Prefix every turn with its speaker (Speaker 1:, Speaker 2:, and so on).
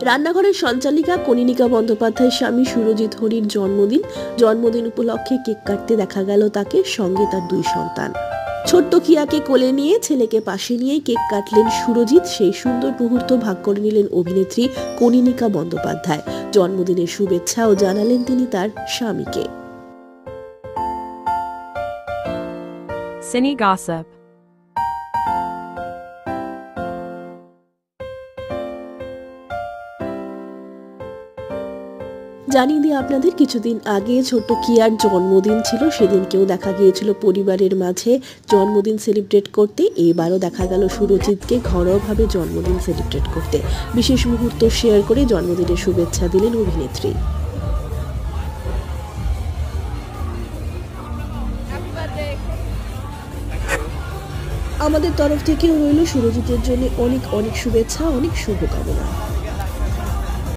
Speaker 1: রান্নাঘরের সঞ্চালিকা কনীনিকা বন্দ্যোপাধ্যায়ের স্বামী সুরজিৎ হরির জন্মদিন উপলক্ষে কেক কাটতে দেখা গেল তাকে, সঙ্গে তার 2 সন্তান। ছোট্ট কিয়াকে কোলে নিয়ে ছেলেকে পাশে নিয়ে কেক কাটলেন সুরজিৎ। সেই সুন্দর মুহূর্ত ভাগ করে নিলেন অভিনেত্রী কনীনিকা বন্দ্যোপাধ্যায়। জন্মদিনের শুভেচ্ছাও জানালেন তিনি তার স্বামীকে।
Speaker 2: Cine Gossip.
Speaker 1: জানিয়ে দিয়ে আপনাদের, কিছুদিন আগে ছোট্ট কিয়ার জন্মদিন ছিল। সেদিনকেও দেখা গিয়েছিল পরিবারের মাঝে জন্মদিন সেলিব্রেট করতে। এবারও দেখা গেল সুরজিৎকে ঘরোয়াভাবে জন্মদিন সেলিব্রেট করতে। বিশেষ মুহূর্ত শেয়ার করে জন্মদিনের শুভেচ্ছা দিলেন অভিনেত্রী। আমাদের তরফ থেকেও রইল সুরজিতের জন্য অনেক অনেক শুভেচ্ছা, অনেক শুভকামনা।